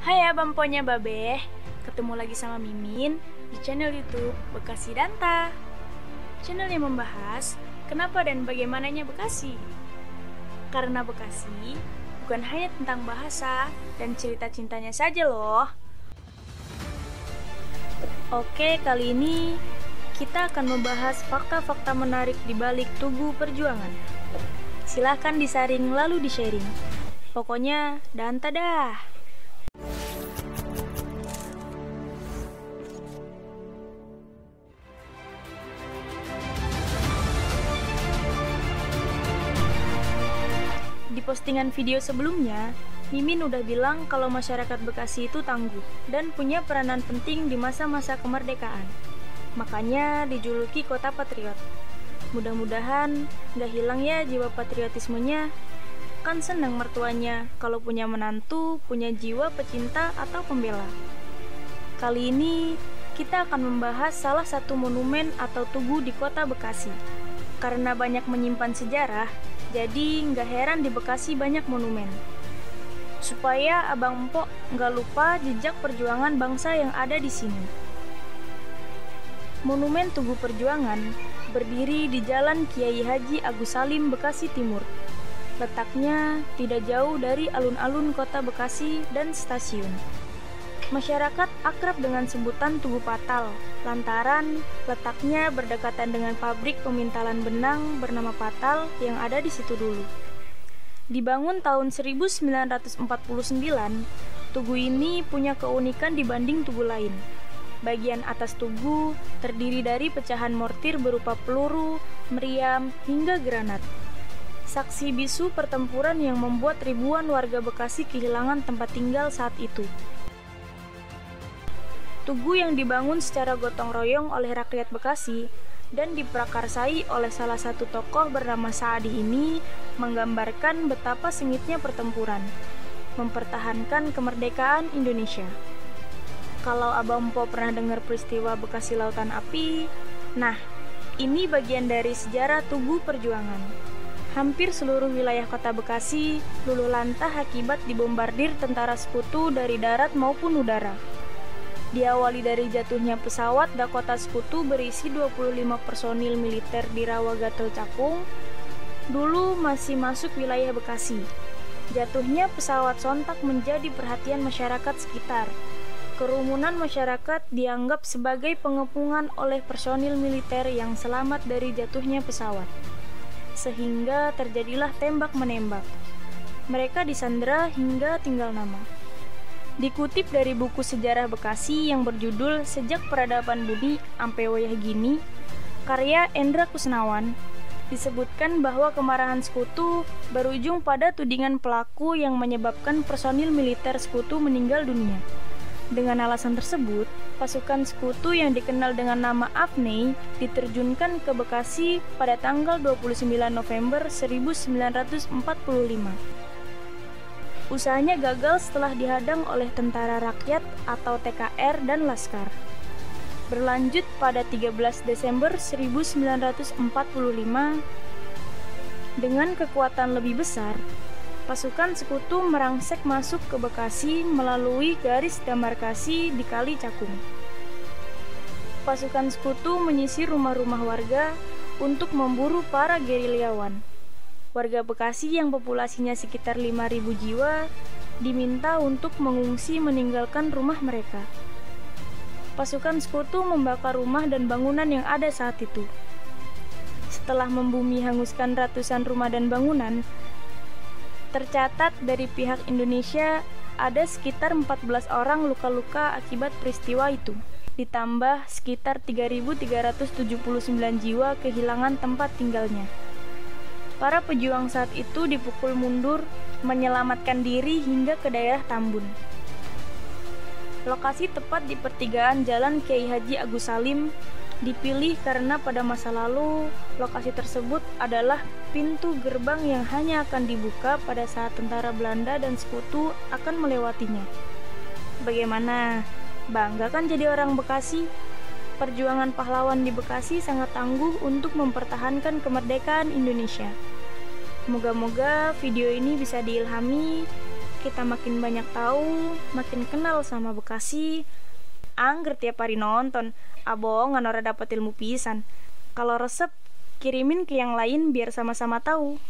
Hai abamponya Babe, ketemu lagi sama Mimin di channel YouTube Bekasi Danta. Channel yang membahas kenapa dan bagaimananya Bekasi. Karena Bekasi bukan hanya tentang bahasa dan cerita cintanya saja loh. Oke, kali ini kita akan membahas fakta-fakta menarik di balik Tugu Perjuangan. Silahkan disaring lalu di-sharing. Pokoknya Danta dah. Di postingan video sebelumnya, Mimin udah bilang kalau masyarakat Bekasi itu tangguh dan punya peranan penting di masa-masa kemerdekaan. Makanya dijuluki kota patriot. Mudah-mudahan gak hilang ya jiwa patriotismenya. Kan senang mertuanya kalau punya menantu, punya jiwa pecinta atau pembela. Kali ini kita akan membahas salah satu monumen atau tugu di kota Bekasi. Karena banyak menyimpan sejarah, jadi nggak heran di Bekasi banyak monumen. Supaya Abang Empok nggak lupa jejak perjuangan bangsa yang ada di sini. Monumen Tugu Perjuangan berdiri di Jalan Kiai Haji Agus Salim, Bekasi Timur. Letaknya tidak jauh dari alun-alun kota Bekasi dan stasiun. Masyarakat akrab dengan sebutan Tugu Patal, lantaran letaknya berdekatan dengan pabrik pemintalan benang bernama Patal yang ada di situ dulu. Dibangun tahun 1949, tugu ini punya keunikan dibanding tugu lain. Bagian atas tugu terdiri dari pecahan mortir berupa peluru, meriam, hingga granat. Saksi bisu pertempuran yang membuat ribuan warga Bekasi kehilangan tempat tinggal saat itu. Tugu yang dibangun secara gotong royong oleh rakyat Bekasi dan diprakarsai oleh salah satu tokoh bernama Saadi ini menggambarkan betapa sengitnya pertempuran, mempertahankan kemerdekaan Indonesia. Kalau Abang Mpo pernah dengar peristiwa Bekasi Lautan Api, nah, ini bagian dari sejarah Tugu Perjuangan. Hampir seluruh wilayah kota Bekasi luluh lantah akibat dibombardir tentara sekutu dari darat maupun udara. Diawali dari jatuhnya pesawat Dakota Sekutu berisi 25 personil militer di Rawagatel Cakung, dulu masih masuk wilayah Bekasi. Jatuhnya pesawat sontak menjadi perhatian masyarakat sekitar. Kerumunan masyarakat dianggap sebagai pengepungan oleh personil militer yang selamat dari jatuhnya pesawat. Sehingga terjadilah tembak-menembak. Mereka disandera hingga tinggal nama. Dikutip dari buku sejarah Bekasi yang berjudul Sejak Peradaban Budi Ampe Wayah Gini, karya Endra Kusnawan, disebutkan bahwa kemarahan sekutu berujung pada tudingan pelaku yang menyebabkan personil militer sekutu meninggal dunia. Dengan alasan tersebut, pasukan sekutu yang dikenal dengan nama Afnei diterjunkan ke Bekasi pada tanggal 29 November 1945. Usahanya gagal setelah dihadang oleh Tentara Rakyat atau TKR dan Laskar. Berlanjut pada 13 Desember 1945, dengan kekuatan lebih besar, pasukan sekutu merangsek masuk ke Bekasi melalui garis demarkasi di Kali Cakung. Pasukan sekutu menyisir rumah-rumah warga untuk memburu para gerilyawan. Warga Bekasi yang populasinya sekitar 5.000 jiwa diminta untuk mengungsi meninggalkan rumah mereka. Pasukan sekutu membakar rumah dan bangunan yang ada saat itu. Setelah membumi hanguskan ratusan rumah dan bangunan, tercatat dari pihak Indonesia ada sekitar 14 orang luka-luka akibat peristiwa itu. Ditambah sekitar 3.379 jiwa kehilangan tempat tinggalnya. Para pejuang saat itu dipukul mundur, menyelamatkan diri hingga ke daerah Tambun. Lokasi tepat di pertigaan Jalan Kiai Haji Agus Salim dipilih karena pada masa lalu lokasi tersebut adalah pintu gerbang yang hanya akan dibuka pada saat tentara Belanda dan sekutu akan melewatinya. Bagaimana? Bangga kan jadi orang Bekasi? Perjuangan pahlawan di Bekasi sangat tangguh untuk mempertahankan kemerdekaan Indonesia. Moga-moga video ini bisa diilhami kita makin banyak tahu, makin kenal sama Bekasi. Angger tiap hari nonton, abongan ora dapat ilmu pisan. Kalau resep, kirimin ke yang lain biar sama-sama tahu.